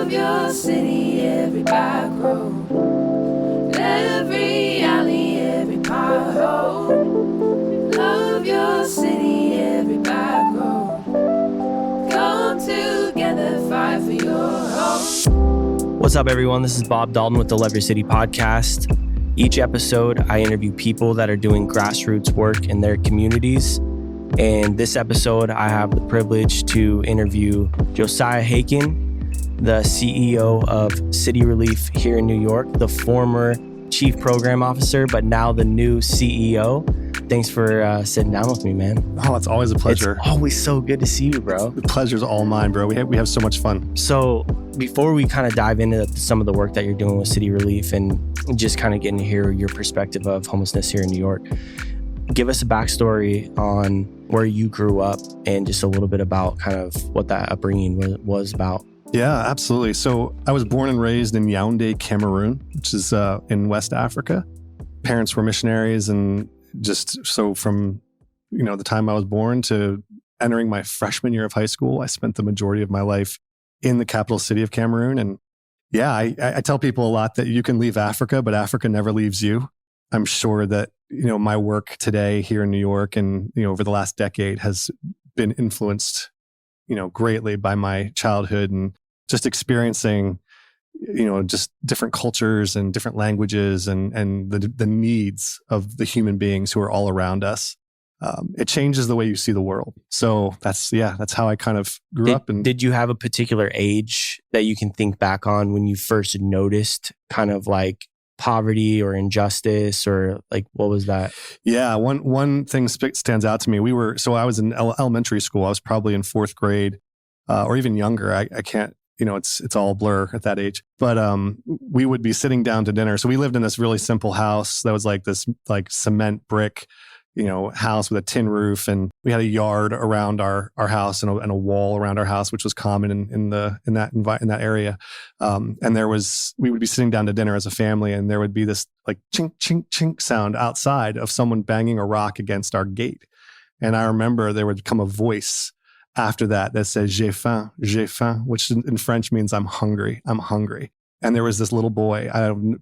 Love your city, every back road, every alley, every pothole. Love your city, every back road. Come together, fight for your home. What's up, everyone? This is Bob Dalton with the Love Your City podcast. Each episode, I interview people that are doing grassroots work in their communities. And this episode, I have the privilege to interview Josiah Haken, the CEO of City Relief here in New York, the former Chief Program Officer, but now the new CEO. Thanks for sitting down with me, man. Oh, it's always a pleasure. It's always so good to see you, bro. The pleasure's all mine, bro. We have so much fun. So before we kind of dive into some of the work that you're doing with City Relief and just kind of getting to hear your perspective of homelessness here in New York, give us a backstory on where you grew up and just a little bit about kind of what that upbringing was about. Yeah, absolutely. So I was born and raised in Yaoundé, Cameroon, which is in West Africa. Parents were missionaries, and just so from the time I was born to entering my freshman year of high school, I spent the majority of my life in the capital city of Cameroon. And yeah, I tell people a lot that you can leave Africa, but Africa never leaves you. I'm sure that my work today here in New York and over the last decade has been influenced greatly by my childhood and just experiencing just different cultures and different languages and the needs of the human beings who are all around us. It changes the way you see the world. So that's how I kind of grew up. And did you have a particular age that you can think back on when you first noticed kind of like poverty or injustice, or like what was that? Yeah, one thing stands out to me. I was in elementary school. I was probably in fourth grade or even younger. I can't, it's all blur at that age. But we would be sitting down to dinner. So we lived in this really simple house that was like this cement brick house with a tin roof, and we had a yard around our house and a wall around our house, which was common in that area. And we would be sitting down to dinner as a family, and there would be this like chink chink chink sound outside of someone banging a rock against our gate. And I remember there would come a voice after that said "j'ai faim," which in French means I'm hungry. And there was this little boy,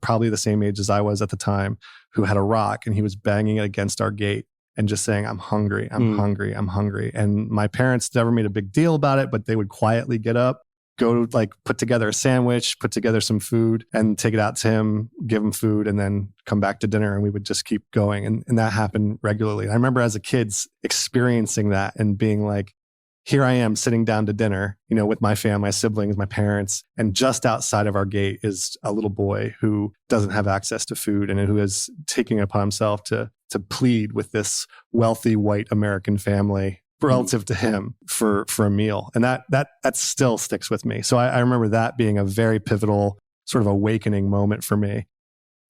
probably the same age as I was at the time, who had a rock, and he was banging it against our gate and just saying, I'm hungry, I'm hungry, I'm hungry. And my parents never made a big deal about it, but they would quietly get up, go put together a sandwich, put together some food and take it out to him, give him food, and then come back to dinner. And we would just keep going. And that happened regularly. I remember as a kid experiencing that and being like, here I am sitting down to dinner, with my family, my siblings, my parents, and just outside of our gate is a little boy who doesn't have access to food and who is taking it upon himself to plead with this wealthy white American family relative to him for a meal. And that still sticks with me. So I remember that being a very pivotal sort of awakening moment for me,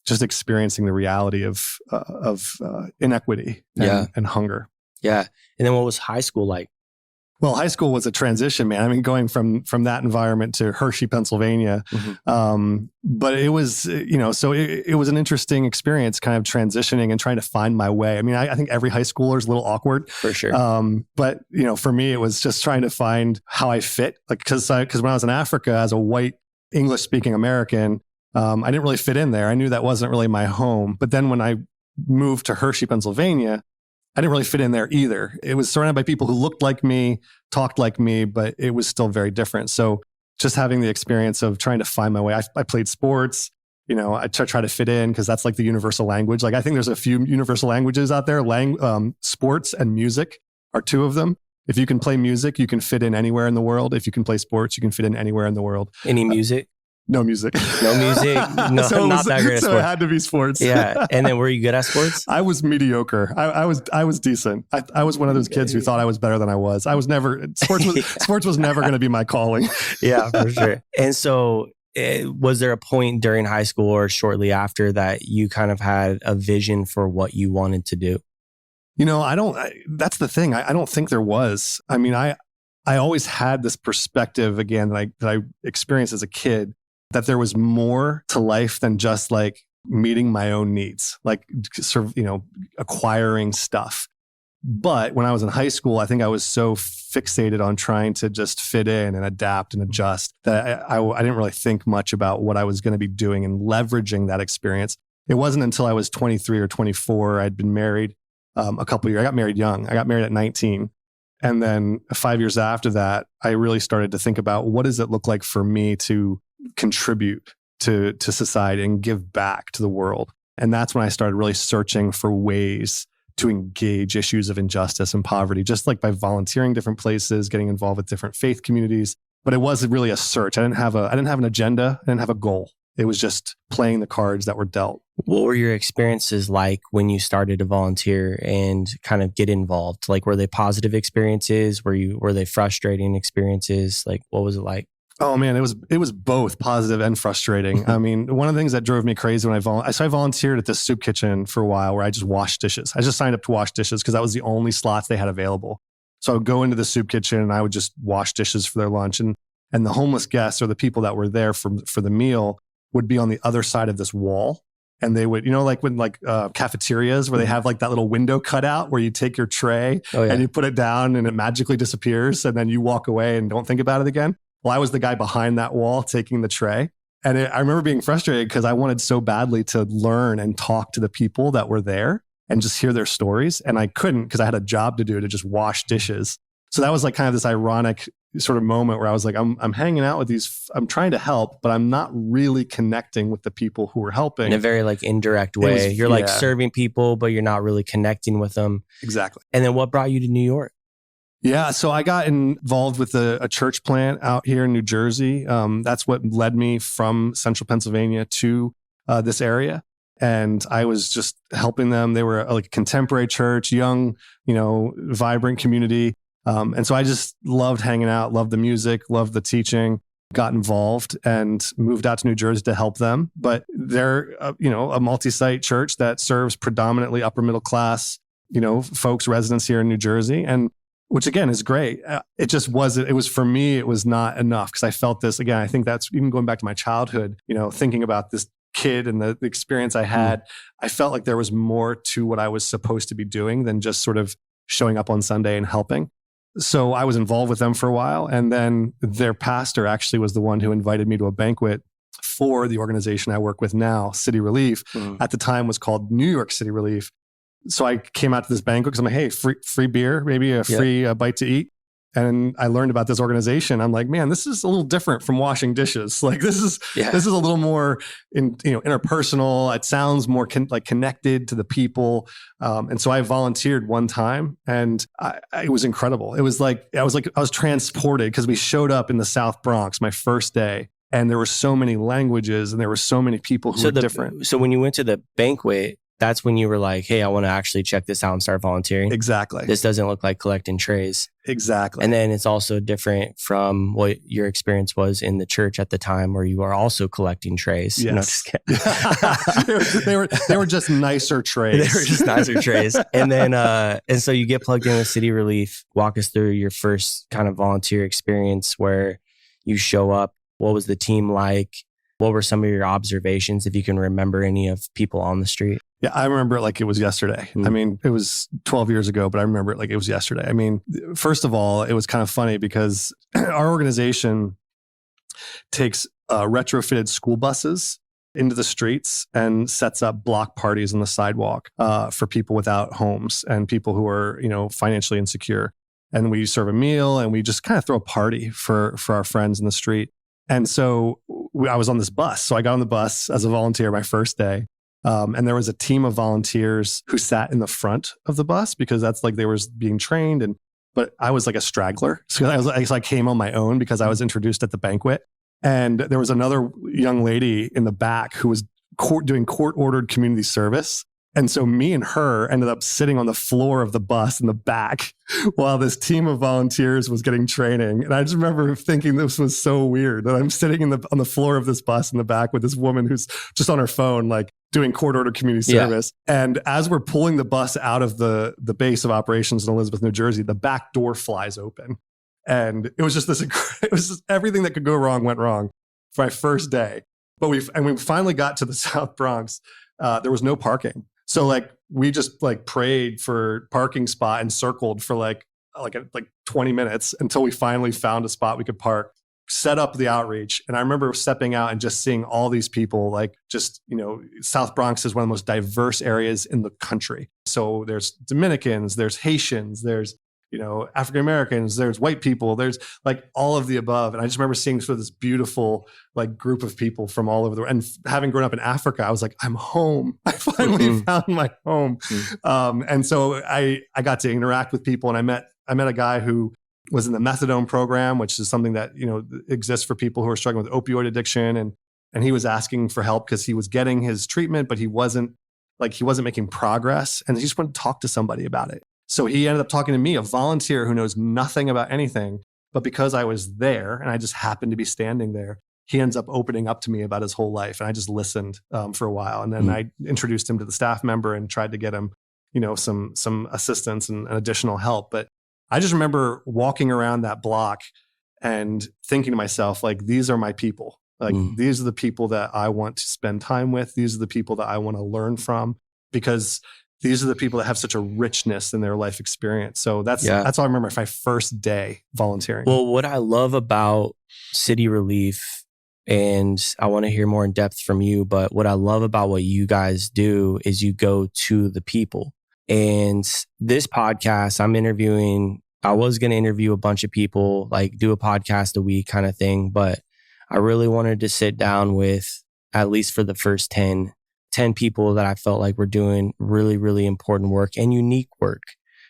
just experiencing the reality of inequity and hunger. Yeah. And then what was high school like? Well, high school was a transition, man. I mean, going from that environment to Hershey, Pennsylvania. Mm-hmm. But it was, so it was an interesting experience kind of transitioning and trying to find my way. I mean, I think every high schooler is a little awkward. For sure. But, for me, it was just trying to find how I fit. Because when I was in Africa as a white English-speaking American, I didn't really fit in there. I knew that wasn't really my home. But then when I moved to Hershey, Pennsylvania, I didn't really fit in there either. It was surrounded by people who looked like me, talked like me, but it was still very different. So just having the experience of trying to find my way. I played sports, I try to fit in because that's like the universal language. Like I think there's a few universal languages out there. Sports and music are two of them. If you can play music, you can fit in anywhere in the world. If you can play sports, you can fit in anywhere in the world. Any music? No music. No music. No, so not that great at sports. So it had to be sports. Yeah. And then were you good at sports? I was mediocre. I was decent. I was one of those kids who thought I was better than I was. I was never, sports was never going to be my calling. Yeah, for sure. And so was there a point during high school or shortly after that you kind of had a vision for what you wanted to do? That's the thing. I don't think there was. I mean, I always had this perspective again, that I experienced as a kid, that there was more to life than just like meeting my own needs, like sort of, acquiring stuff. But when I was in high school, I think I was so fixated on trying to just fit in and adapt and adjust that I didn't really think much about what I was going to be doing and leveraging that experience. It wasn't until I was 23 or 24, I'd been married a couple of years. I got married young. I got married at 19. And then 5 years after that, I really started to think about what does it look like for me to contribute to society and give back to the world. And that's when I started really searching for ways to engage issues of injustice and poverty, just like by volunteering different places, getting involved with different faith communities. But it was really a search. I didn't have an agenda. I didn't have a goal. It was just playing the cards that were dealt. What were your experiences like when you started to volunteer and kind of get involved? Like, were they positive experiences? Were they frustrating experiences? Like, what was it like? Oh man, it was both positive and frustrating. I mean, one of the things that drove me crazy when I volunteered at this soup kitchen for a while where I just washed dishes. I just signed up to wash dishes because that was the only slots they had available. So I would go into the soup kitchen and I would just wash dishes for their lunch. And the homeless guests or the people that were there for the meal would be on the other side of this wall. And they would, like when cafeterias where they have like that little window cut out where you take your tray and you put it down and it magically disappears and then you walk away and don't think about it again. Well, I was the guy behind that wall taking the tray. And I remember being frustrated because I wanted so badly to learn and talk to the people that were there and just hear their stories. And I couldn't because I had a job to do to just wash dishes. So that was like kind of this ironic sort of moment where I was like, I'm hanging out with these, I'm trying to help, but I'm not really connecting with the people who are helping. In a very like indirect way. You're like serving people, but you're not really connecting with them. Exactly. And then what brought you to New York? Yeah, so I got involved with a church plant out here in New Jersey. That's what led me from central Pennsylvania to this area. And I was just helping them. They were like a contemporary church, young, vibrant community. And so I just loved hanging out, loved the music, loved the teaching, got involved and moved out to New Jersey to help them. But they're, a multi-site church that serves predominantly upper middle class, folks, residents here in New Jersey. And which again is great. It just wasn't, it was for me, it was not enough because I felt this, again, I think that's even going back to my childhood, thinking about this kid and the experience I had, I felt like there was more to what I was supposed to be doing than just sort of showing up on Sunday and helping. So I was involved with them for a while. And then their pastor actually was the one who invited me to a banquet for the organization I work with now, City Relief. At the time was called New York City Relief. So I came out to this banquet because I'm like, hey, free beer, maybe a free bite to eat. And I learned about this organization. I'm like, man, this is a little different from washing dishes. Like this is a little more interpersonal. It sounds more connected to the people. And so I volunteered one time, and it was incredible. It was like I was transported because we showed up in the South Bronx my first day, and there were so many languages and there were so many people who were different. So when you went to the banquet, that's when you were like, hey, I want to actually check this out and start volunteering. Exactly. This doesn't look like collecting trays. Exactly. And then it's also different from what your experience was in the church at the time where you are also collecting trays. Yes. No, just kidding. they were just nicer trays. They were just nicer trays. And then, and so you get plugged in with City Relief. Walk us through your first kind of volunteer experience where you show up. What was the team like? What were some of your observations, if you can remember any of people on the street? Yeah, I remember it like it was yesterday. I mean, it was 12 years ago, but I remember it like it was yesterday. I mean, first of all, it was kind of funny because our organization takes retrofitted school buses into the streets and sets up block parties on the sidewalk for people without homes and people who are, financially insecure. And we serve a meal and we just kind of throw a party for our friends in the street. And so I was on this bus. So I got on the bus as a volunteer my first day. And there was a team of volunteers who sat in the front of the bus because that's like they were being trained. But I was like a straggler. So I came on my own because I was introduced at the banquet. And there was another young lady in the back who was doing court-ordered community service. And so me and her ended up sitting on the floor of the bus in the back while this team of volunteers was getting training. And I just remember thinking this was so weird that I'm sitting on the floor of this bus in the back with this woman who's just on her phone, like doing court-ordered community service. And as we're pulling the bus out of the base of operations in Elizabeth, New Jersey, the back door flies open. And it was just everything that could go wrong went wrong for my first day. But we finally got to the South Bronx. There was no parking. So like we just like prayed for parking spot and circled for like 20 minutes until we finally found a spot we could park, set up the outreach. And I remember stepping out and just seeing all these people, like just, South Bronx is one of the most diverse areas in the country. So there's Dominicans, there's Haitians, there's, African Americans, there's white people, there's like all of the above. And I just remember seeing sort of this beautiful like group of people from all over the world. And having grown up in Africa, I was like, I'm home. I finally found my home. And so I got to interact with people, and I met a guy who was in the methadone program, which is something that, exists for people who are struggling with opioid addiction. And he was asking for help because he was getting his treatment, but he wasn't making progress. And he just wanted to talk to somebody about it. So he ended up talking to me, a volunteer who knows nothing about anything, but because I was there and I just happened to be standing there, he ends up opening up to me about his whole life. And I just listened for a while. And then I introduced him to the staff member and tried to get him, some assistance and additional help. But I just remember walking around that block and thinking to myself, like, these are my people. Like, these are the people that I want to spend time with. These are the people that I want to learn from, because these are the people that have such a richness in their life experience. So that's all I remember my first day volunteering. Well, what I love about City Relief, and I want to hear more in depth from you, but what I love about what you guys do is you go to the people. And this podcast, I was going to interview a bunch of people, like do a podcast a week kind of thing, but I really wanted to sit down with, at least for the first 10 people that I felt like were doing really, really important work and unique work,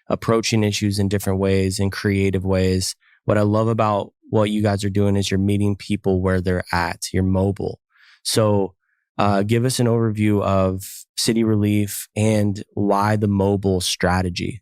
approaching issues in different ways and creative ways. What I love about what you guys are doing is you're meeting people where they're at. You're mobile. So give us an overview of City Relief and why the mobile strategy.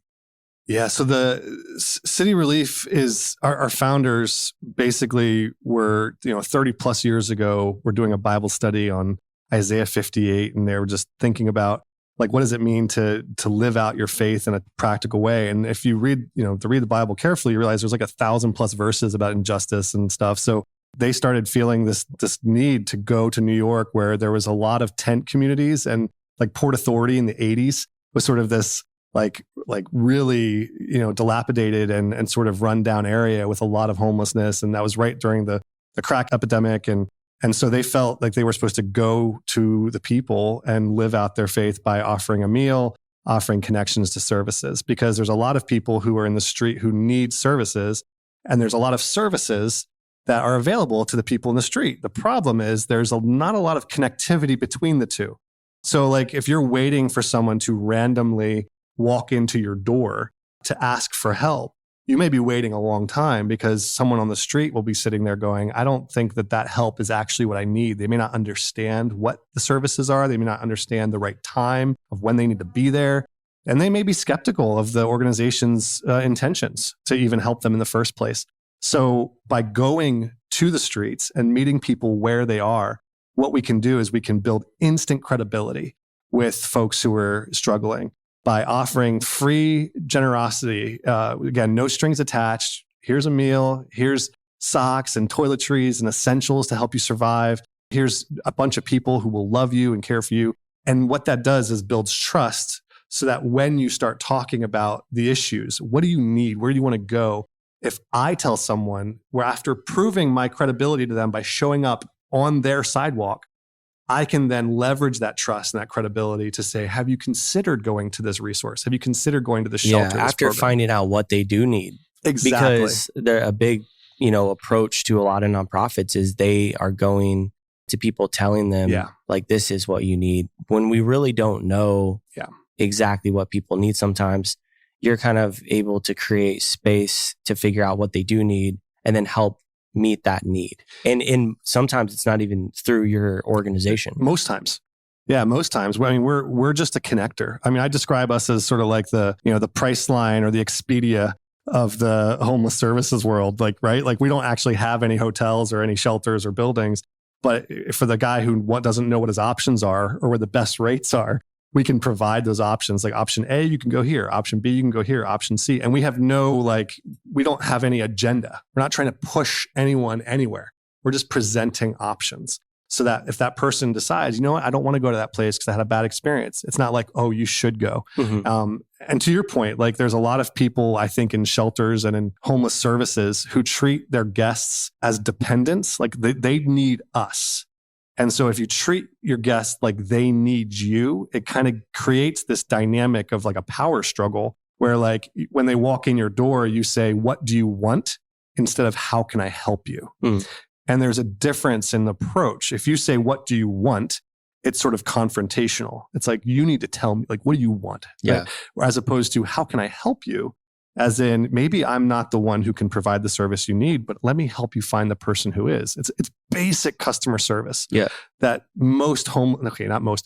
Yeah. So the City Relief is our founders basically were, 30 plus years ago, we're doing a Bible study on Isaiah 58. And they were just thinking about, like, what does it mean to live out your faith in a practical way? And if you read the Bible carefully, you realize there's like 1,000+ verses about injustice and stuff. So they started feeling this need to go to New York, where there was a lot of tent communities, and like Port Authority in the 80s was sort of this like really, dilapidated and sort of rundown area with a lot of homelessness. And that was right during the crack epidemic. And so they felt like they were supposed to go to the people and live out their faith by offering a meal, offering connections to services, because there's a lot of people who are in the street who need services. And there's a lot of services that are available to the people in the street. The problem is there's not a lot of connectivity between the two. So like if you're waiting for someone to randomly walk into your door to ask for help, you may be waiting a long time because someone on the street will be sitting there going, I don't think that help is actually what I need. They may not understand what the services are. They may not understand the right time of when they need to be there. And they may be skeptical of the organization's intentions to even help them in the first place. So by going to the streets and meeting people where they are, what we can do is we can build instant credibility with folks who are struggling by offering free generosity. Again, no strings attached. Here's a meal. Here's socks and toiletries and essentials to help you survive. Here's a bunch of people who will love you and care for you. And what that does is builds trust, so that when you start talking about the issues, what do you need? Where do you want to go? If I tell someone, where after proving my credibility to them by showing up on their sidewalk, I can then leverage that trust and that credibility to say, have you considered going to this resource? Have you considered going to the shelter? After finding out what they do need. Exactly. Because they're a big, approach to a lot of nonprofits is they are going to people telling them, like, this is what you need, when we really don't know exactly what people need. Sometimes you're kind of able to create space to figure out what they do need and then help meet that need. And sometimes it's not even through your organization. Most times. Yeah, most times. I mean, we're just a connector. I mean, I describe us as sort of like the Priceline or the Expedia of the homeless services world. Like, right? Like, we don't actually have any hotels or any shelters or buildings. But for the guy who doesn't know what his options are or where the best rates are, we can provide those options. Like option A, you can go here. Option B, you can go here. Option C. And we have we don't have any agenda. We're not trying to push anyone anywhere. We're just presenting options. So that if that person decides, you know what, I don't want to go to that place because I had a bad experience, it's not like, oh, you should go. And to your point, like there's a lot of people, I think, in shelters and in homeless services who treat their guests as dependents, like they need us. And so if you treat your guests like they need you, it kind of creates this dynamic of like a power struggle where like when they walk in your door, you say, what do you want? Instead of how can I help you? And there's a difference in the approach. If you say, what do you want? It's sort of confrontational. It's like, you need to tell me, like, what do you want? Yeah. Right? As opposed to, how can I help you? As in, maybe I'm not the one who can provide the service you need, but let me help you find the person who is. It's basic customer service that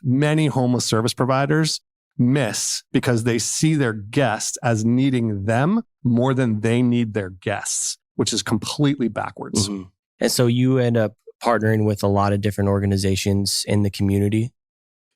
many homeless service providers miss because they see their guests as needing them more than they need their guests, which is completely backwards. And so you end up partnering with a lot of different organizations in the community.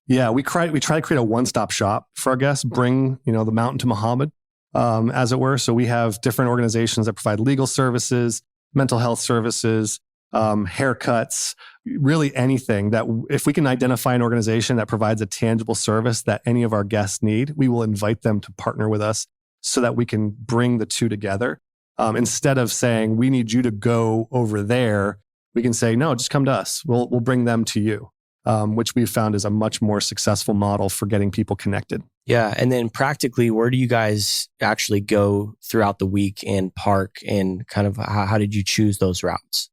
Yeah, we try to create a one-stop shop for our guests, bring, the mountain to Muhammad, as it were. So we have different organizations that provide legal services, mental health services, haircuts, really anything that if we can identify an organization that provides a tangible service that any of our guests need, we will invite them to partner with us so that we can bring the two together. Instead of saying, we need you to go over there, we can say, no, just come to us. We'll bring them to you, which we've found is a much more successful model for getting people connected. Yeah. And then practically, where do you guys actually go throughout the week and park, and kind of how did you choose those routes?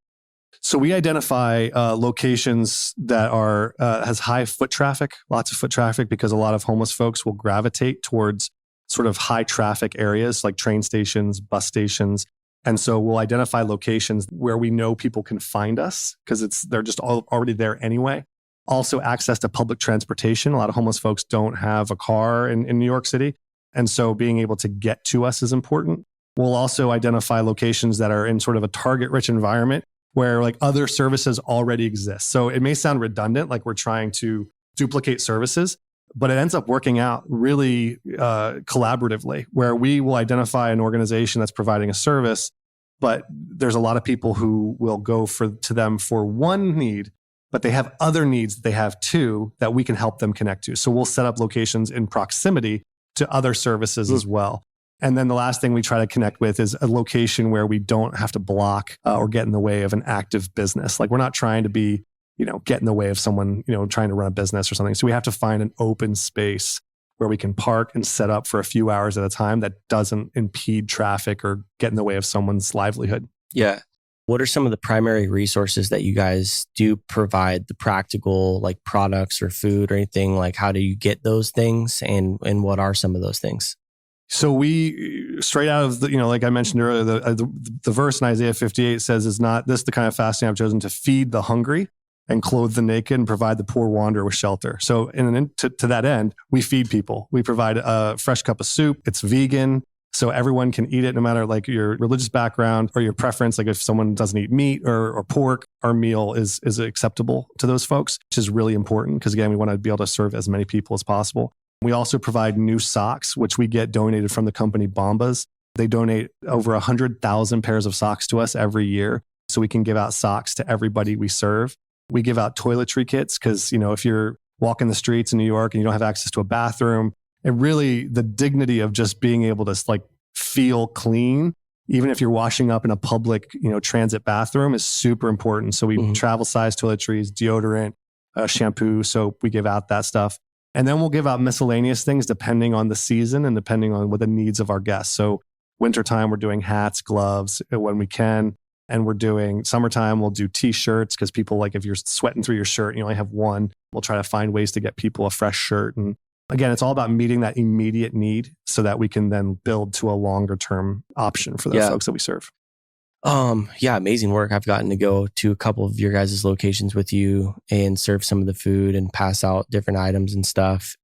So we identify locations that are has high foot traffic, lots of foot traffic, because a lot of homeless folks will gravitate towards sort of high traffic areas like train stations, bus stations. And so we'll identify locations where we know people can find us because they're just already there anyway. Also access to public transportation. A lot of homeless folks don't have a car in New York City. And so being able to get to us is important. We'll also identify locations that are in sort of a target-rich environment where like other services already exist. So it may sound redundant, like we're trying to duplicate services, but it ends up working out really collaboratively, where we will identify an organization that's providing a service, but there's a lot of people who will go to them for one need, but they have other needs that they have too that we can help them connect to. So we'll set up locations in proximity to other services as well. And then the last thing we try to connect with is a location where we don't have to block or get in the way of an active business. Like we're not trying to be get in the way of someone, trying to run a business or something. So we have to find an open space where we can park and set up for a few hours at a time that doesn't impede traffic or get in the way of someone's livelihood. Yeah. What are some of the primary resources that you guys do provide, the practical like products or food or anything? Like how do you get those things, and what are some of those things? So we, straight out of the, like I mentioned earlier, the verse in Isaiah 58 says, is not this the kind of fasting I've chosen to feed the hungry and clothe the naked and provide the poor wanderer with shelter. So to that end, we feed people. We provide a fresh cup of soup. It's vegan, so everyone can eat it no matter like your religious background or your preference. Like if someone doesn't eat meat or pork, our meal is acceptable to those folks, which is really important because again, we want to be able to serve as many people as possible. We also provide new socks, which we get donated from the company Bombas. They donate over 100,000 pairs of socks to us every year, so we can give out socks to everybody we serve. We give out toiletry kits because, if you're walking the streets in New York and you don't have access to a bathroom, and really the dignity of just being able to like feel clean, even if you're washing up in a public, transit bathroom, is super important. So we travel size toiletries, deodorant, shampoo, soap, we give out that stuff. And then we'll give out miscellaneous things depending on the season and depending on what the needs of our guests. So wintertime, we're doing hats, gloves when we can. And we're doing summertime, we'll do t-shirts because people like if you're sweating through your shirt and you only have one, we'll try to find ways to get people a fresh shirt. And again, it's all about meeting that immediate need so that we can then build to a longer term option for the folks that we serve. Yeah, amazing work. I've gotten to go to a couple of your guys' locations with you and serve some of the food and pass out different items and stuff.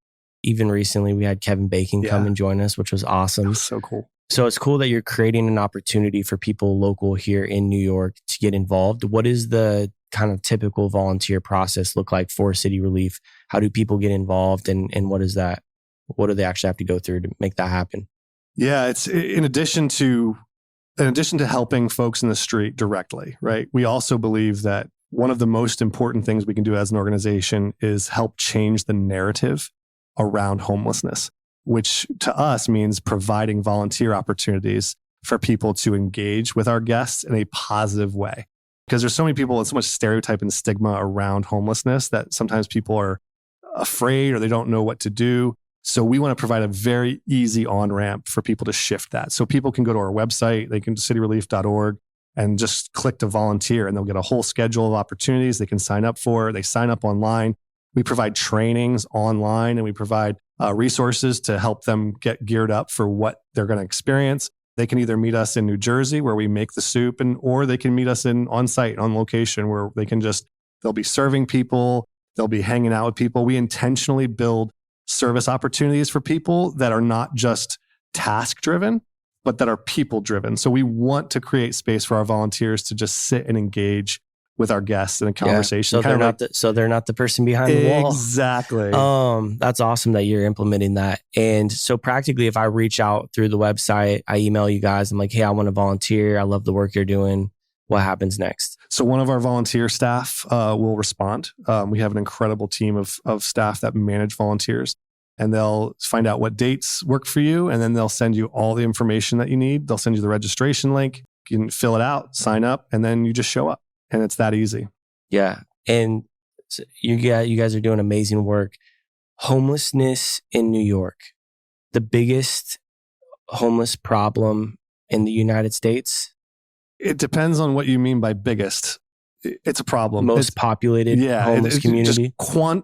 Even recently, we had Kevin Bacon come and join us, which was awesome. That was so cool. So it's cool that you're creating an opportunity for people local here in New York to get involved. What is the kind of typical volunteer process look like for City Relief? How do people get involved, and what is that? What do they actually have to go through to make that happen? Yeah, it's in addition to helping folks in the street directly, right? We also believe that one of the most important things we can do as an organization is help change the narrative around homelessness, which to us means providing volunteer opportunities for people to engage with our guests in a positive way. Because there's so many people and so much stereotype and stigma around homelessness that sometimes people are afraid or they don't know what to do. So we want to provide a very easy on-ramp for people to shift that. So people can go to our website, they can cityrelief.org and just click to volunteer, and they'll get a whole schedule of opportunities they can sign up for. They sign up online. We provide trainings online, and we provide resources to help them get geared up for what they're going to experience. They can either meet us in New Jersey where we make the soup, or they can meet us on site, on location, where they'll be serving people, they'll be hanging out with people. We intentionally build service opportunities for people that are not just task driven, but that are people driven. So we want to create space for our volunteers to just sit and engage with our guests in a conversation. So they're not the person behind the wall. Exactly. That's awesome that you're implementing that. And so practically, if I reach out through the website, I email you guys, I'm like, hey, I want to volunteer. I love the work you're doing. What happens next? So one of our volunteer staff will respond. We have an incredible team of staff that manage volunteers, and they'll find out what dates work for you. And then they'll send you all the information that you need. They'll send you the registration link. You can fill it out, sign up, and then you just show up. And it's that easy. Yeah. And so you guys are doing amazing work. Homelessness in New York, the biggest homeless problem in the United States? It depends on what you mean by biggest. It's a problem. Most populated homeless community?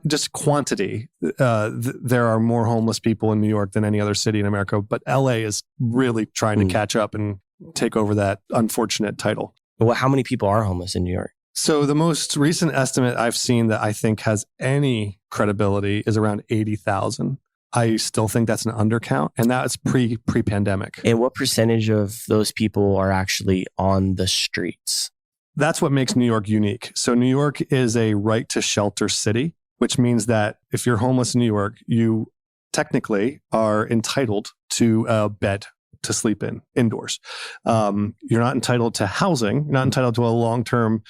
Just quantity. There are more homeless people in New York than any other city in America, but LA is really trying to catch up and take over that unfortunate title. Well, how many people are homeless in New York? So the most recent estimate I've seen that I think has any credibility is around 80,000. I still think that's an undercount, and that's pre-pandemic. And what percentage of those people are actually on the streets? That's what makes New York unique. So New York is a right to shelter city, which means that if you're homeless in New York, you technically are entitled to a bed to sleep in indoors. You're not entitled to housing. You're not entitled to a long-term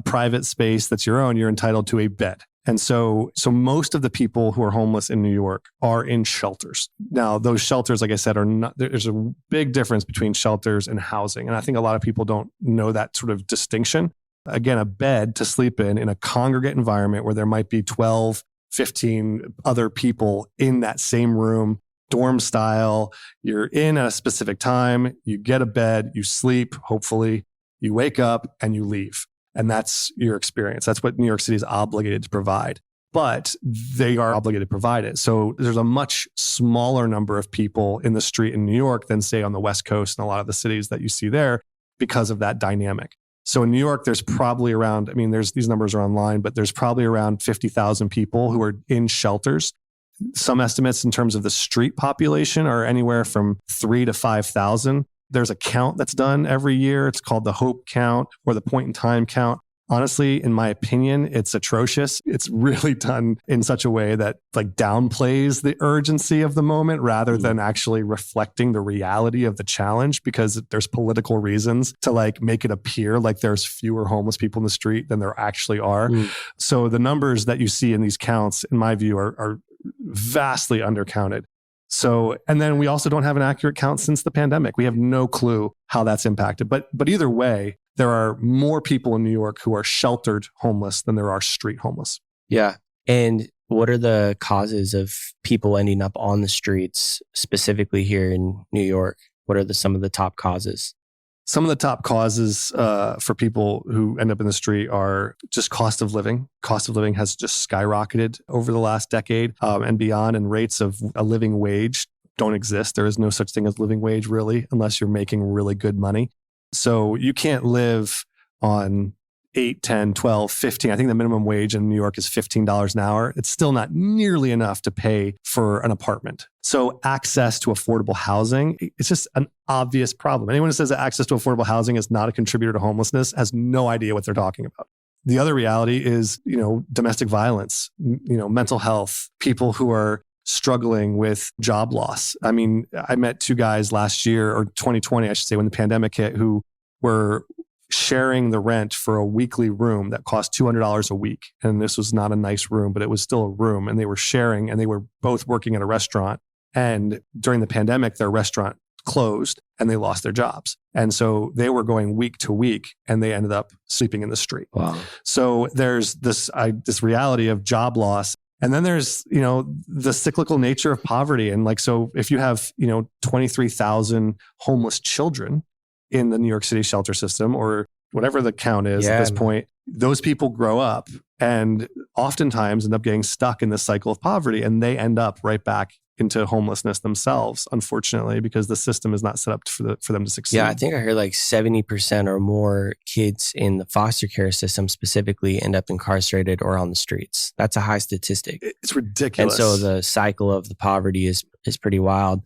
private space that's your own. You're entitled to a bed. And so most of the people who are homeless in New York are in shelters. Now, those shelters, like I said, there's a big difference between shelters and housing. And I think a lot of people don't know that sort of distinction. Again, a bed to sleep in a congregate environment where there might be 12, 15 other people in that same room, dorm style. You're in at a specific time, you get a bed, you sleep, hopefully, you wake up and you leave. And that's your experience. That's what New York City is obligated to provide. But they are obligated to provide it. So there's a much smaller number of people in the street in New York than, say, on the West Coast and a lot of the cities that you see there because of that dynamic. So in New York, there's probably around, these numbers are online, but there's probably around 50,000 people who are in shelters. Some estimates in terms of the street population are anywhere from 3,000 to 5,000. There's a count that's done every year. It's called the Hope Count or the Point in Time Count. Honestly, in my opinion, it's atrocious. It's really done in such a way that downplays the urgency of the moment rather than actually reflecting the reality of the challenge, because there's political reasons to make it appear like there's fewer homeless people in the street than there actually are. So the numbers that you see in these counts, in my view, are vastly undercounted. So, and then we also don't have an accurate count since the pandemic. We have no clue how that's impacted. But either way, there are more people in New York who are sheltered homeless than there are street homeless. Yeah. And what are the causes of people ending up on the streets, specifically here in New York? What are some of the top causes? Some of the top causes for people who end up in the street are just cost of living. Cost of living has just skyrocketed over the last decade and beyond, and rates of a living wage don't exist. There is no such thing as living wage, really, unless you're making really good money. So you can't live on 8, 10, 12, 15. I think the minimum wage in New York is $15 an hour. It's still not nearly enough to pay for an apartment. So access to affordable housing, it's just an obvious problem. Anyone who says that access to affordable housing is not a contributor to homelessness has no idea what they're talking about. The other reality is, domestic violence, mental health, people who are struggling with job loss. I met 2 guys last year, or 2020, I should say, when the pandemic hit, who were sharing the rent for a weekly room that cost $200 a week. And this was not a nice room, but it was still a room. And they were sharing, and they were both working at a restaurant. And during the pandemic, their restaurant closed and they lost their jobs. And so they were going week to week, and they ended up sleeping in the street. Wow. So there's this reality of job loss. And then there's, the cyclical nature of poverty. And like, so if you have, 23,000 homeless children in the New York City shelter system, or whatever the count is at this point, those people grow up and oftentimes end up getting stuck in this cycle of poverty, and they end up right back into homelessness themselves, unfortunately, because the system is not set up for them to succeed. Yeah, I think I heard like 70% or more kids in the foster care system specifically end up incarcerated or on the streets. That's a high statistic. It's ridiculous. And so the cycle of the poverty is pretty wild.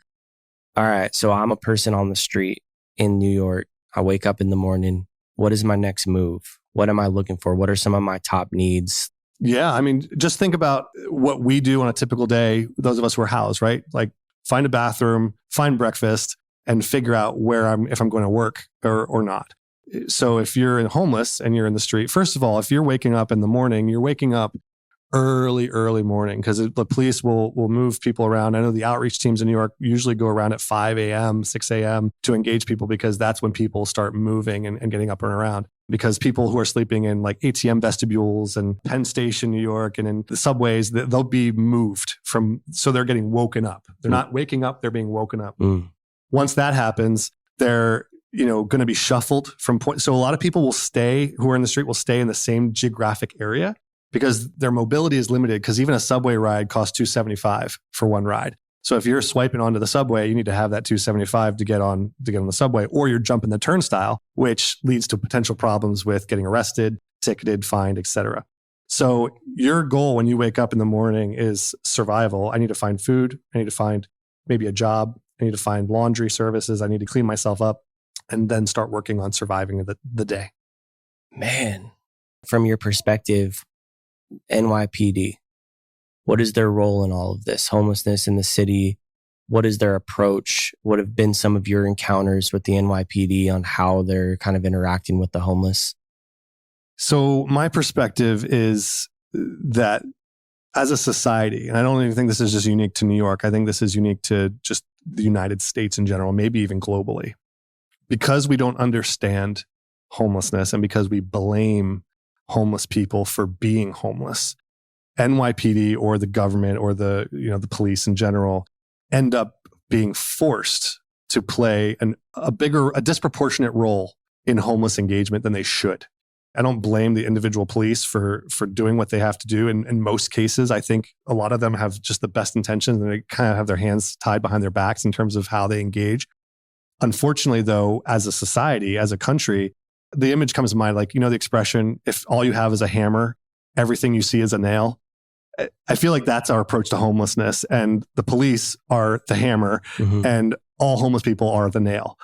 All right, so I'm a person on the street in New York. I wake up in the morning. What is my next move? What am I looking for? What are some of my top needs? Yeah, I mean, just think about what we do on a typical day, those of us who are housed, right? Like find a bathroom, find breakfast, and figure out if I'm going to work or not. So if you're homeless and you're in the street, first of all, if you're waking up in the morning, you're waking up early morning, because the police will move people around. I know the outreach teams in New York usually go around at 5 a.m., 6 a.m. to engage people, because that's when people start moving and getting up and around. Because people who are sleeping in like ATM vestibules and Penn Station, New York, and in the subways, they'll be moved so they're getting woken up. They're not waking up, they're being woken up. Once that happens, they're going to be shuffled from point. So a lot of people who are in the street will stay in the same geographic area, because their mobility is limited, because even a subway ride costs $2.75 for one ride. So if you're swiping onto the subway, you need to have that $2.75 to get on the subway, or you're jumping the turnstile, which leads to potential problems with getting arrested, ticketed, fined, etc. So your goal when you wake up in the morning is survival. I need to find food. I need to find maybe a job. I need to find laundry services. I need to clean myself up, and then start working on surviving the day. Man, from your perspective, NYPD, what is their role in all of this? Homelessness in the city, what is their approach? What have been some of your encounters with the NYPD on how they're kind of interacting with the homeless? So my perspective is that as a society, and I don't even think this is just unique to New York, I think this is unique to just the United States in general, maybe even globally, because we don't understand homelessness and because we blame homeless people for being homeless. NYPD or the government or the police in general end up being forced to play a disproportionate role in homeless engagement than they should. I don't blame the individual police for doing what they have to do. In most cases, I think a lot of them have just the best intentions, and they kind of have their hands tied behind their backs in terms of how they engage. Unfortunately, though, as a society, as a country, the image comes to mind, like, the expression, if all you have is a hammer, everything you see is a nail. I feel like that's our approach to homelessness, and the police are the hammer, and all homeless people are the nail.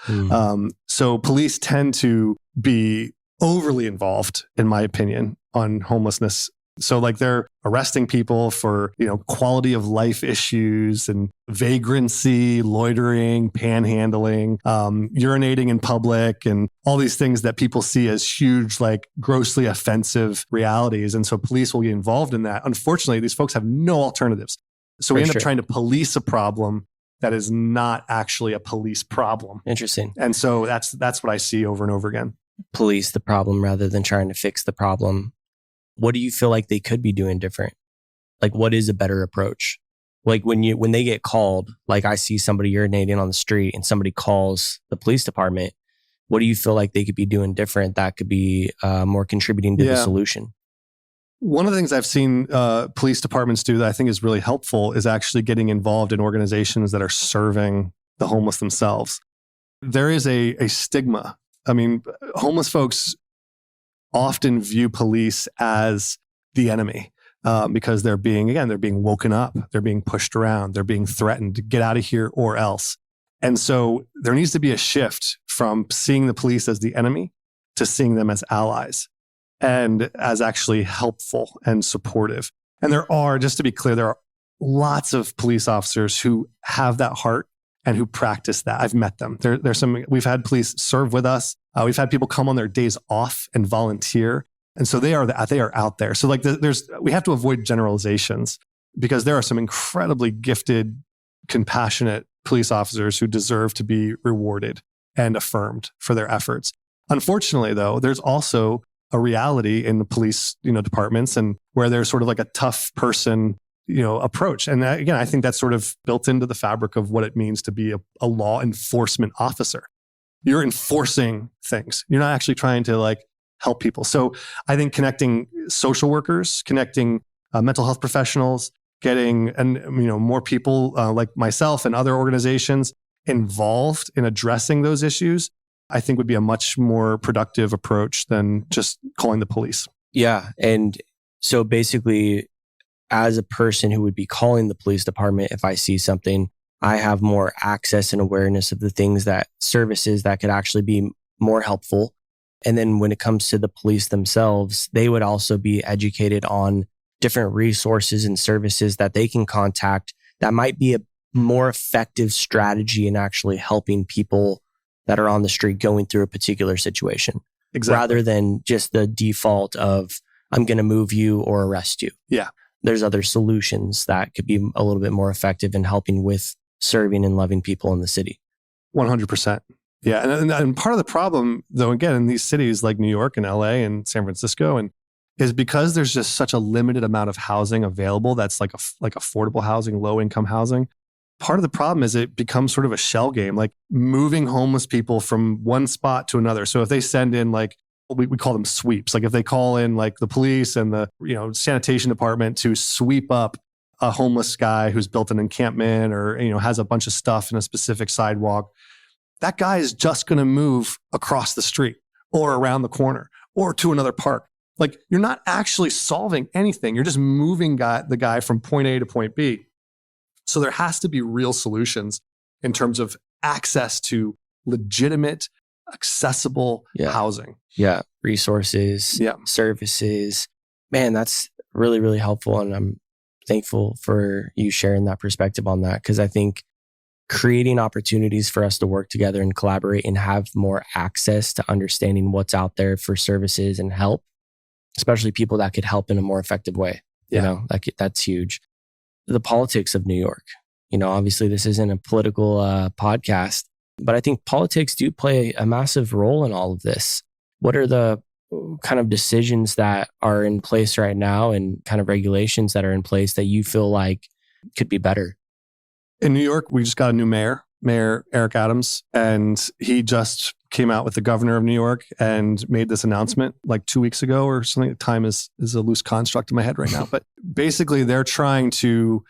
So police tend to be overly involved, in my opinion, on homelessness. So like they're arresting people for, quality of life issues and vagrancy, loitering, panhandling, urinating in public, and all these things that people see as huge, like grossly offensive realities. And so police will get involved in that. Unfortunately, these folks have no alternatives. So we end up trying to police a problem that is not actually a police problem. Interesting. And so that's what I see over and over again. Police the problem rather than trying to fix the problem. What do you feel like they could be doing different? Like, what is a better approach? Like when they get called, like I see somebody urinating on the street and somebody calls the police department, what do you feel like they could be doing different that could be more contributing to the solution? One of the things I've seen police departments do that I think is really helpful is actually getting involved in organizations that are serving the homeless themselves. There is a stigma. I mean, homeless folks often view police as the enemy because they're being woken up, they're being pushed around, they're being threatened to get out of here or else. And so there needs to be a shift from seeing the police as the enemy to seeing them as allies and as actually helpful and supportive. And there are, just to be clear, there are lots of police officers who have that heart and who practice that. I've met them. There's some, we've had police serve with us. We've had people come on their days off and volunteer. And so they are out there. So like we have to avoid generalizations because there are some incredibly gifted, compassionate police officers who deserve to be rewarded and affirmed for their efforts. Unfortunately, though, there's also a reality in the police, departments, and where there's sort of like a tough person, approach. And that, again, I think that's sort of built into the fabric of what it means to be a law enforcement officer. You're enforcing things. You're not actually trying to like help people. So I think connecting social workers, connecting mental health professionals, getting more people like myself and other organizations involved in addressing those issues, I think would be a much more productive approach than just calling the police. Yeah. And so basically, as a person who would be calling the police department, if I see something, I have more access and awareness of the things services that could actually be more helpful. And then when it comes to the police themselves, they would also be educated on different resources and services that they can contact that might be a more effective strategy in actually helping people that are on the street going through a particular situation. Exactly. Rather than just the default of, I'm going to move you or arrest you. Yeah. There's other solutions that could be a little bit more effective in helping with serving and loving people in the city. 100%. Yeah. And part of the problem, though, again, in these cities like New York and LA and San Francisco, and is because there's just such a limited amount of housing available that's like affordable housing, low income housing. Part of the problem is it becomes sort of a shell game, like moving homeless people from one spot to another. So if they send in like, we call them sweeps. Like if they call in like the police and the sanitation department to sweep up a homeless guy who's built an encampment or has a bunch of stuff in a specific sidewalk, that guy is just going to move across the street or around the corner or to another park. Like you're not actually solving anything. You're just moving the guy from point A to point B. So there has to be real solutions in terms of access to legitimate, accessible housing. Yeah. Resources, services. Man, that's really, really helpful. And I'm thankful for you sharing that perspective on that, because I think creating opportunities for us to work together and collaborate and have more access to understanding what's out there for services and help, especially people that could help in a more effective way. That's huge. The politics of New York. Obviously this isn't a political podcast, but I think politics do play a massive role in all of this. What are the kind of decisions that are in place right now and kind of regulations that are in place that you feel like could be better? In New York, we just got a new Mayor Eric Adams, and he just came out with the governor of New York and made this announcement like 2 weeks ago or something. Time is a loose construct in my head right now. But basically they're trying to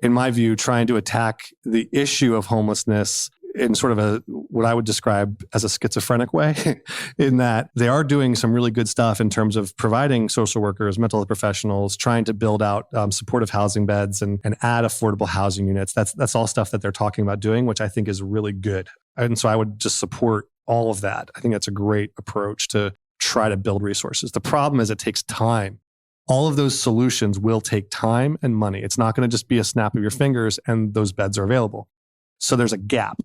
attack the issue of homelessness in sort of what I would describe as a schizophrenic way, in that they are doing some really good stuff in terms of providing social workers, mental health professionals, trying to build out supportive housing beds and add affordable housing units. That's all stuff that they're talking about doing, which I think is really good. And so I would just support all of that. I think that's a great approach to try to build resources. The problem is it takes time. All of those solutions will take time and money. It's not going to just be a snap of your fingers and those beds are available. So there's a gap.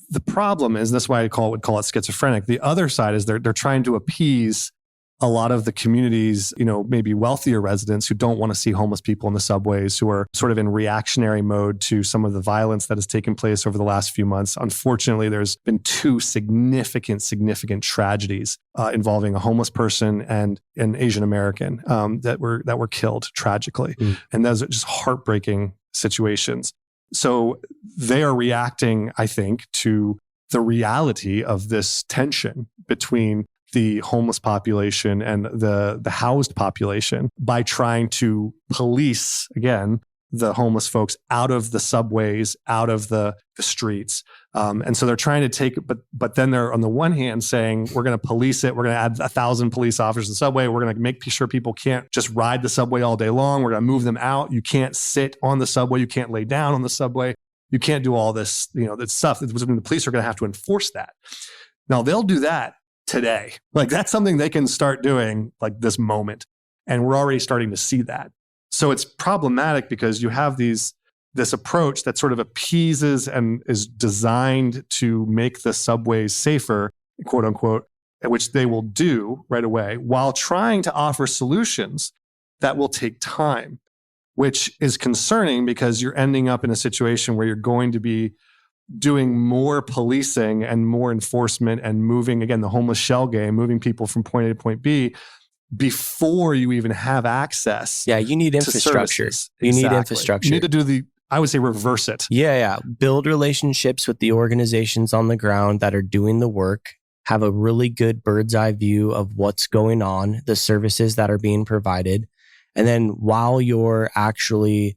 The problem is, and that's why I would call it schizophrenic. The other side is they're trying to appease a lot of the community's, maybe wealthier residents who don't want to see homeless people in the subways, who are sort of in reactionary mode to some of the violence that has taken place over the last few months. Unfortunately, there's been two significant tragedies involving a homeless person and an Asian American that were killed tragically. And those are just heartbreaking situations. So they are reacting, I think, to the reality of this tension between the homeless population and the housed population by trying to police, again, the homeless folks out of the subways, out of the streets. And so they're trying to take, but then they're on the one hand saying, we're going to police it. We're going to add 1,000 police officers to the subway. We're going to make sure people can't just ride the subway all day long. We're going to move them out. You can't sit on the subway. You can't lay down on the subway. You can't do all this, that stuff. The police are going to have to enforce that. Now they'll do that today. Like that's something they can start doing like this moment. And we're already starting to see that. So it's problematic because you have these this approach that sort of appeases and is designed to make the subways safer, quote unquote, which they will do right away, while trying to offer solutions that will take time, which is concerning because you're ending up in a situation where you're going to be doing more policing and more enforcement and moving, again, the homeless shell game, moving people from point A to point B before you even have access. Yeah, you need infrastructure. You need infrastructure. You need to do I would say reverse it. Yeah. Build relationships with the organizations on the ground that are doing the work. Have a really good bird's eye view of what's going on, the services that are being provided. And then while you're actually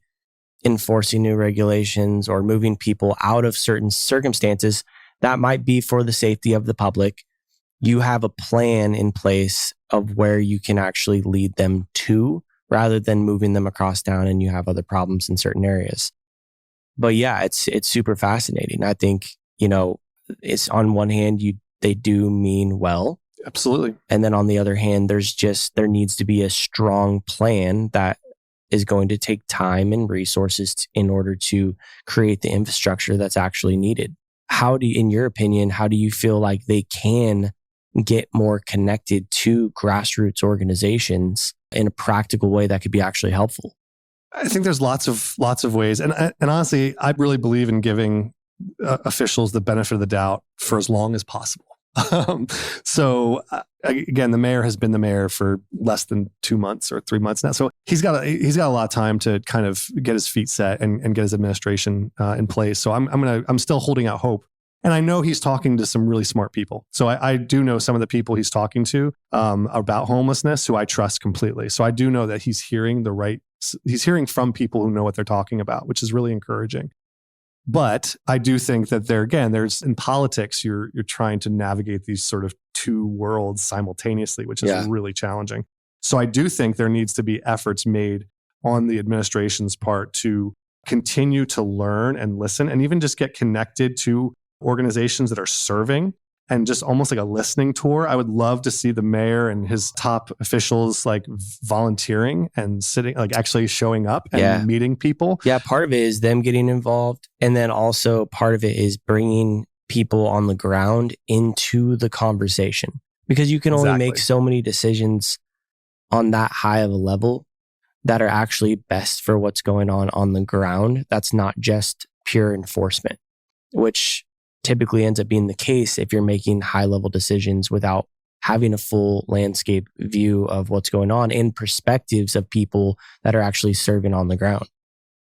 enforcing new regulations or moving people out of certain circumstances, that might be for the safety of the public, you have a plan in place of where you can actually lead them to, rather than moving them across town and you have other problems in certain areas. But yeah, it's super fascinating. I think, it's on one hand, they do mean well. Absolutely. And then on the other hand, there needs to be a strong plan that is going to take time and resources in order to create the infrastructure that's actually needed. In your opinion, how do you feel like they can get more connected to grassroots organizations in a practical way that could be actually helpful? I think there's lots of ways. And honestly, I really believe in giving officials the benefit of the doubt for as long as possible. So again, the mayor has been the mayor for less than 2 months or 3 months now. So he's got a lot of time to kind of get his feet set and get his administration in place. So I'm still holding out hope. And I know he's talking to some really smart people. So I do know some of the people he's talking to about homelessness who I trust completely. So I do know that he's hearing from people who know what they're talking about, which is really encouraging. But I do think that there's in politics, you're trying to navigate these sort of two worlds simultaneously, which is really challenging. So I do think there needs to be efforts made on the administration's part to continue to learn and listen and even just get connected to organizations that are serving and just almost like a listening tour. I would love to see the mayor and his top officials like volunteering and sitting, like actually showing up and meeting people. Yeah, part of it is them getting involved. And then also part of it is bringing people on the ground into the conversation, because you can only make so many decisions on that high of a level that are actually best for what's going on the ground. That's not just pure enforcement, which typically ends up being the case if you're making high level decisions without having a full landscape view of what's going on and perspectives of people that are actually serving on the ground.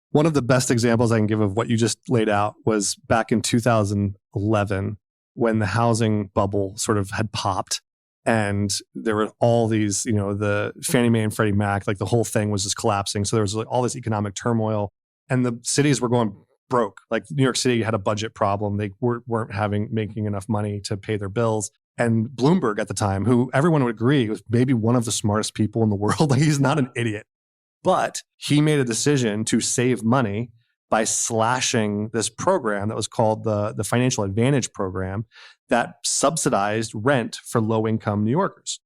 One of the best examples I can give of what you just laid out was back in 2011 when the housing bubble sort of had popped and there were all these, the Fannie Mae and Freddie Mac, like the whole thing was just collapsing. So there was like all this economic turmoil and the cities were going broke. Like New York City had a budget problem. They weren't making enough money to pay their bills. And Bloomberg at the time, who everyone would agree was maybe one of the smartest people in the world, like he's not an idiot, but he made a decision to save money by slashing this program that was called the Financial Advantage Program that subsidized rent for low-income New Yorkers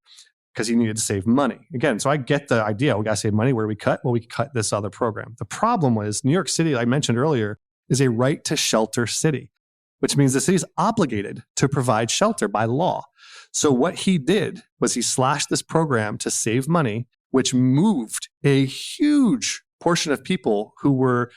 because he needed to save money. Again, so I get the idea. We got to save money. Where do we cut? Well, we cut this other program. The problem was New York City, I mentioned earlier, is a right to shelter city, which means the city is obligated to provide shelter by law. So what he did was he slashed this program to save money, which moved a huge portion of people who were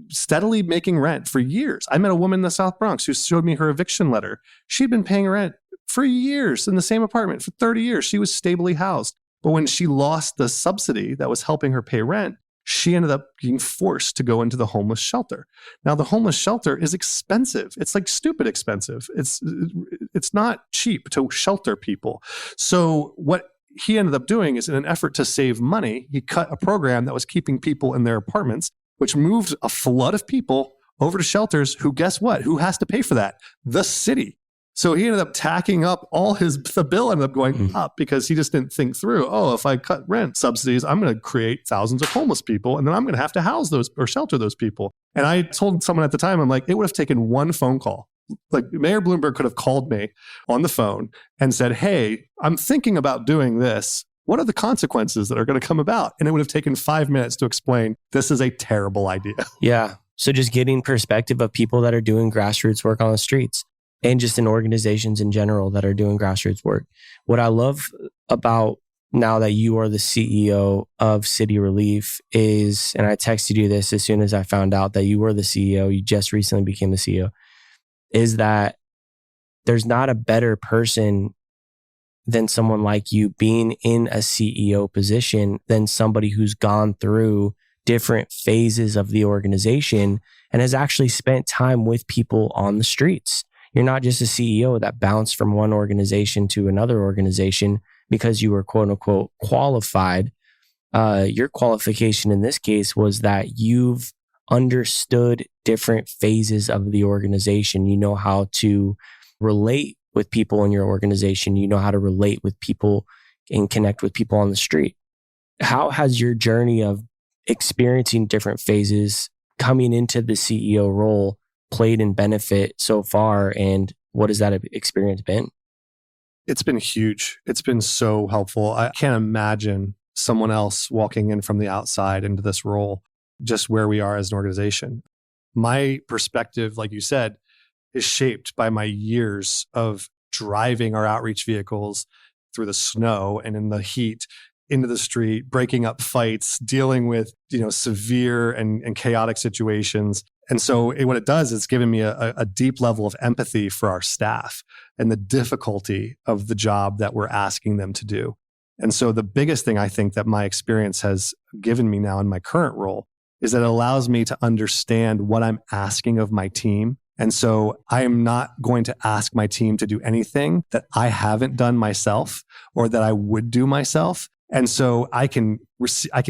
steadily making rent for years. I met a woman in the South Bronx who showed me her eviction letter. She'd been paying rent for years in the same apartment for 30 years. She was stably housed. But when she lost the subsidy that was helping her pay rent, she ended up being forced to go into the homeless shelter. Now, the homeless shelter is expensive. It's like stupid expensive. It's not cheap to shelter people. So what he ended up doing is, in an effort to save money, he cut a program that was keeping people in their apartments, which moved a flood of people over to shelters who, guess what? Who has to pay for that? The city. So he ended up tacking up the bill ended up going up because he just didn't think through, if I cut rent subsidies, I'm going to create thousands of homeless people and then I'm going to have to house those or shelter those people. And I told someone at the time, I'm like, it would have taken one phone call. Like Mayor Bloomberg could have called me on the phone and said, hey, I'm thinking about doing this. what are the consequences that are going to come about? And it would have taken 5 minutes to explain, this is a terrible idea. Yeah. So just getting perspective of people that are doing grassroots work on the streets and just in organizations in general that are doing grassroots work. What I love about now that you are the CEO of City Relief is, and I texted you this as soon as I found out that you were the CEO, you just recently became the CEO, is that there's not a better person than someone like you being in a CEO position than somebody who's gone through different phases of the organization and has actually spent time with people on the streets. You're not just a CEO that bounced from one organization to another organization because you were quote unquote qualified. Your qualification in this case was that you've understood different phases of the organization. You know how to relate with people in your organization. You know how to relate with people and connect with people on the street. How has your journey of experiencing different phases coming into the CEO role played in benefit so far? And what has that experience been? It's been huge. It's been so helpful. I can't imagine someone else walking in from the outside into this role, just where we are as an organization. My perspective, like you said, is shaped by my years of driving our outreach vehicles through the snow and in the heat into the street, breaking up fights, dealing with, severe and chaotic situations. And so what it does is given me a deep level of empathy for our staff and the difficulty of the job that we're asking them to do. And so the biggest thing I think that my experience has given me now in my current role is that it allows me to understand what I'm asking of my team. And so I am not going to ask my team to do anything that I haven't done myself or that I would do myself. And so I can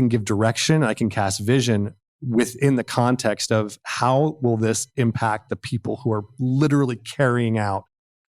give direction, I can cast vision within the context of how will this impact the people who are literally carrying out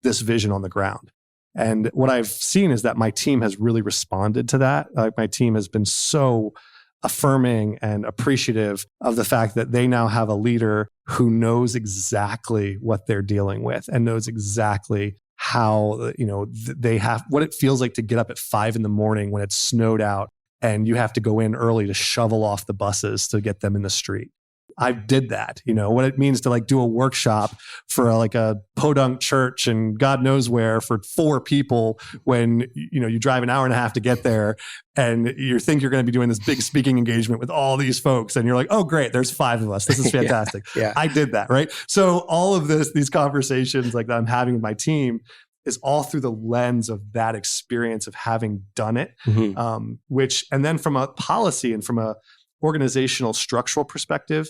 this vision on the ground. And what I've seen is that my team has really responded to that. My team has been so affirming and appreciative of the fact that they now have a leader who knows exactly what they're dealing with and knows exactly how, they have what it feels like to get up at 5 a.m. when it's snowed out and you have to go in early to shovel off the buses to get them in the street. I did that, what it means to do a workshop for a podunk church and God knows where for 4 people when, you drive an hour and a half to get there and you think you're going to be doing this big speaking engagement with all these folks. And you're like, oh, great. There's 5 of us. This is fantastic. Yeah. I did that. Right. So all of these conversations that I'm having with my team is all through the lens of that experience of having done it, and then from a policy and from a organizational structural perspective,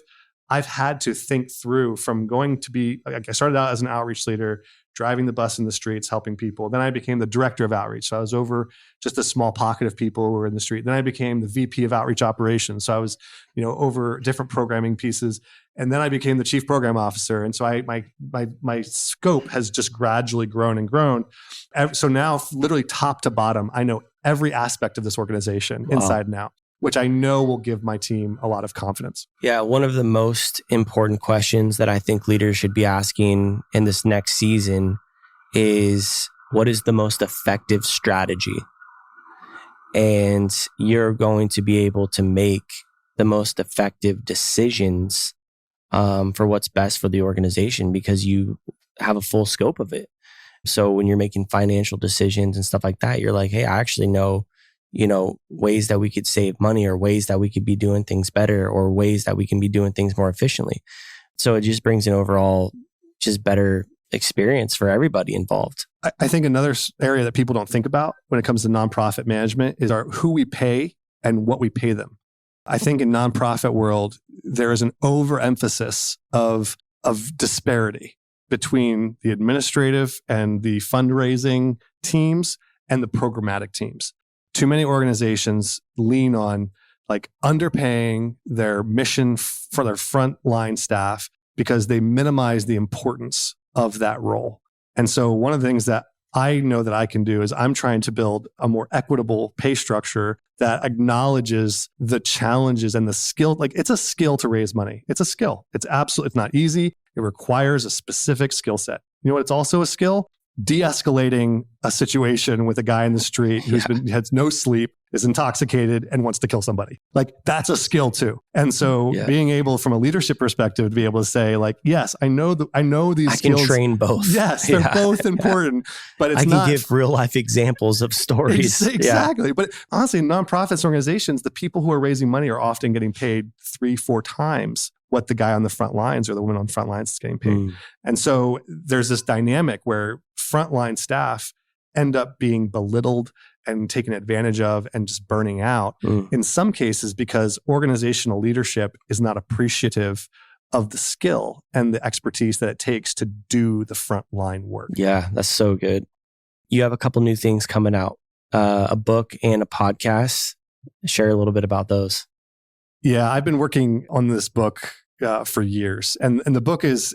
I've had to think through from going to be, I started out as an outreach leader, driving the bus in the streets, helping people. Then I became the director of outreach. So I was over just a small pocket of people who were in the street. Then I became the VP of outreach operations. So I was, over different programming pieces. And then I became the chief program officer. And so my scope has just gradually grown and grown. So now literally top to bottom, I know every aspect of this organization inside and out, which I know will give my team a lot of confidence. Yeah, one of the most important questions that I think leaders should be asking in this next season is, what is the most effective strategy? And you're going to be able to make the most effective decisions for what's best for the organization because you have a full scope of it. So when you're making financial decisions and stuff like that, you're like, hey, I actually know ways that we could save money or ways that we could be doing things better or ways that we can be doing things more efficiently. So it just brings an overall just better experience for everybody involved. I think another area that people don't think about when it comes to nonprofit management is who we pay and what we pay them. I think in nonprofit world, there is an overemphasis of disparity between the administrative and the fundraising teams and the programmatic teams. Too many organizations lean on underpaying their mission for their frontline staff because they minimize the importance of that role. And so one of the things that I know that I can do is I'm trying to build a more equitable pay structure that acknowledges the challenges and the skill. It's a skill to raise money. It's a skill. It's not easy. It requires a specific skill set. You know what? It's also a skill. de-escalating a situation with a guy in the street who's has no sleep, is intoxicated, and wants to kill somebody. Like, that's a skill too. And so being able, from a leadership perspective, to be able to say, like, yes, I know these skills. I can train both. Yes, they're both important, but it's not. I can give real life examples of stories. Exactly. Yeah. But honestly, nonprofits, organizations, the people who are raising money are often getting paid 3-4 times what the guy on the front lines or the woman on the front lines is getting paid. And so there's this dynamic where frontline staff end up being belittled and taken advantage of and just burning out in some cases because organizational leadership is not appreciative of the skill and the expertise that it takes to do the frontline work. Yeah, that's so good. You have a couple new things coming out, a book and a podcast. Share a little bit about those. Yeah, I've been working on this book for years. And the book is,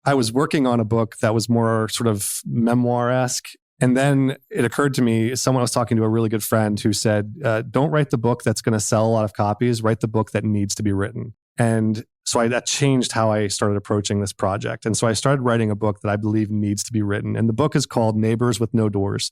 I was working on a book that was more sort of memoir-esque. And then it occurred to me, someone was talking to a really good friend who said, don't write the book that's going to sell a lot of copies, write the book that needs to be written. And so that changed how I started approaching this project. And so I started writing a book that I believe needs to be written. And the book is called Neighbors with No Doors.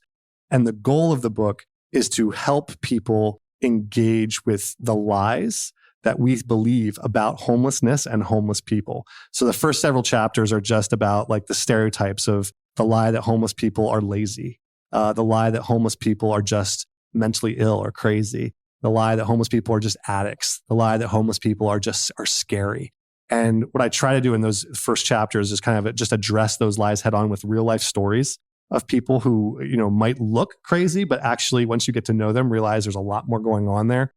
And the goal of the book is to help people engage with the lies that we believe about homelessness and homeless people. So the first several chapters are just about like the stereotypes of the lie that homeless people are lazy, the lie that homeless people are just mentally ill or crazy, the lie that homeless people are just addicts, the lie that homeless people are scary. And what I try to do in those first chapters is kind of just address those lies head on with real life stories of people who, might look crazy, but actually once you get to know them, realize there's a lot more going on there.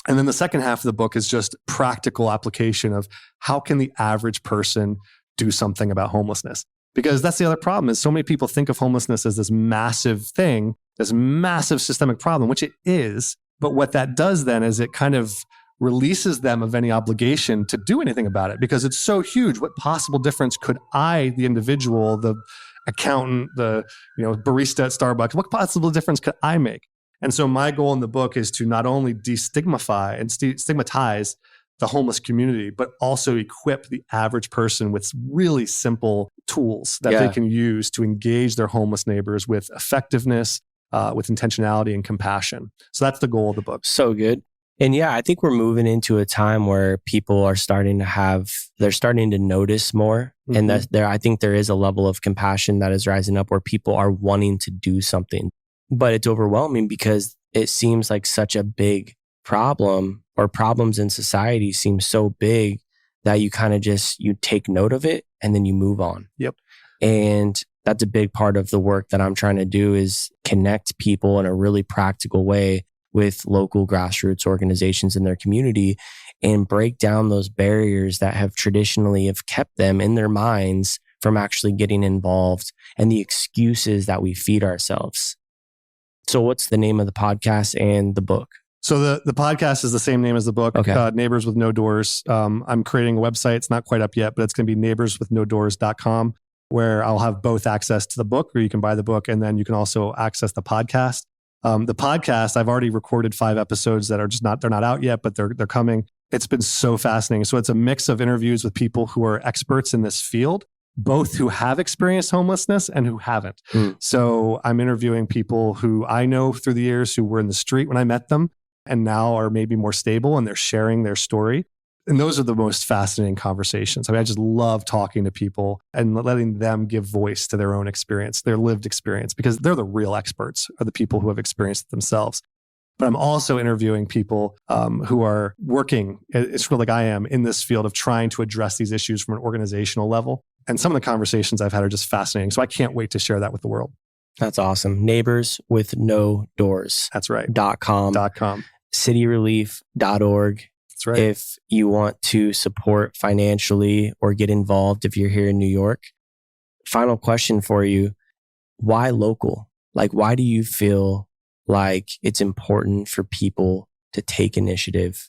And then the second half of the book is just practical application of how can the average person do something about homelessness? Because that's the other problem is so many people think of homelessness as this massive thing, this massive systemic problem, which it is. But what that does then is it kind of releases them of any obligation to do anything about it because it's so huge. What possible difference could I, the individual, the accountant, the barista at Starbucks, what possible difference could I make? And so my goal in the book is to not only destigmatize and stigmatize the homeless community, but also equip the average person with really simple tools that they can use to engage their homeless neighbors with effectiveness, with intentionality and compassion. So that's the goal of the book. So good. And yeah, I think we're moving into a time where people are starting to notice more. And I think there is a level of compassion that is rising up where people are wanting to do something. But it's overwhelming because it seems like such a big problem, or problems in society seem so big that you kind of you take note of it and then you move on. Yep. And that's a big part of the work that I'm trying to do is connect people in a really practical way with local grassroots organizations in their community and break down those barriers that have traditionally kept them in their minds from actually getting involved and the excuses that we feed ourselves. So what's the name of the podcast and the book? So the podcast is the same name as the book, Neighbors with No Doors. I'm creating a website. It's not quite up yet, but it's going to be neighborswithnodoors.com, where I'll have both access to the book, or you can buy the book, and then you can also access the podcast. The podcast, I've already recorded 5 episodes that are they're not out yet, but they're coming. It's been so fascinating. So it's a mix of interviews with people who are experts in this field, both who have experienced homelessness and who haven't. So I'm interviewing people who I know through the years who were in the street when I met them and now are maybe more stable and they're sharing their story. And those are the most fascinating conversations. I just love talking to people and letting them give voice to their own experience, their lived experience, because they're the real experts, are the people who have experienced it themselves. But I'm also interviewing people who are working, it's sort of like I am, in this field of trying to address these issues from an organizational level. And some of the conversations I've had are just fascinating. So I can't wait to share that with the world. That's awesome. Neighbors with No Doors. That's right. .com. Cityrelief.org. That's right. If you want to support financially or get involved if you're here in New York. Final question for you. Why local? Like, why do you feel like it's important for people to take initiative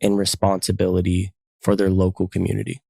and responsibility for their local community?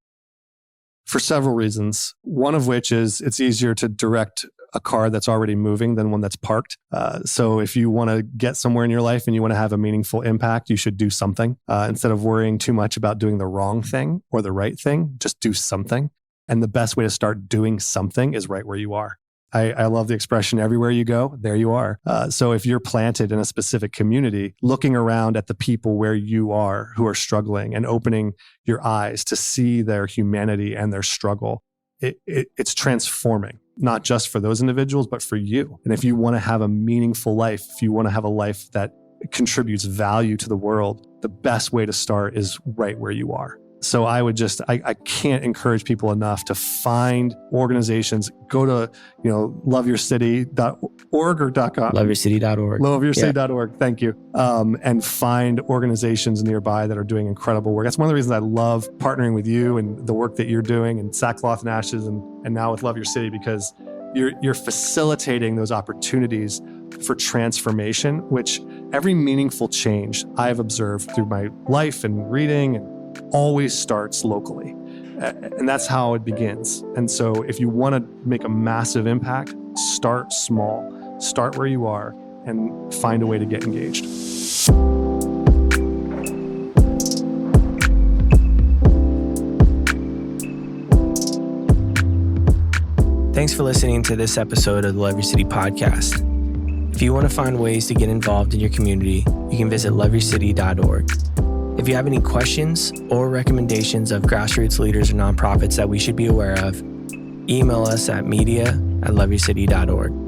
For several reasons. One of which is it's easier to direct a car that's already moving than one that's parked. So if you want to get somewhere in your life and you want to have a meaningful impact, you should do something. Instead of worrying too much about doing the wrong thing or the right thing, just do something. And the best way to start doing something is right where you are. I love the expression, everywhere you go, there you are. So if you're planted in a specific community, looking around at the people where you are who are struggling and opening your eyes to see their humanity and their struggle, it's transforming, not just for those individuals, but for you. And if you want to have a meaningful life, if you want to have a life that contributes value to the world, the best way to start is right where you are. So I would I can't encourage people enough to find organizations. Go to, loveyourcity.org or .com. Loveyourcity.org. Loveyourcity.org. Thank you. And find organizations nearby that are doing incredible work. That's one of the reasons I love partnering with you and the work that you're doing and Sackcloth and Ashes and now with Love Your City, because you're facilitating those opportunities for transformation, which every meaningful change I have observed through my life and reading and always starts locally. And that's how it begins. And so if you want to make a massive impact, start small, start where you are, and find a way to get engaged. Thanks for listening to this episode of the Love Your City podcast. If you want to find ways to get involved in your community, you can visit loveyourcity.org. If you have any questions or recommendations of grassroots leaders or nonprofits that we should be aware of, email us at media@loveyourcity.org.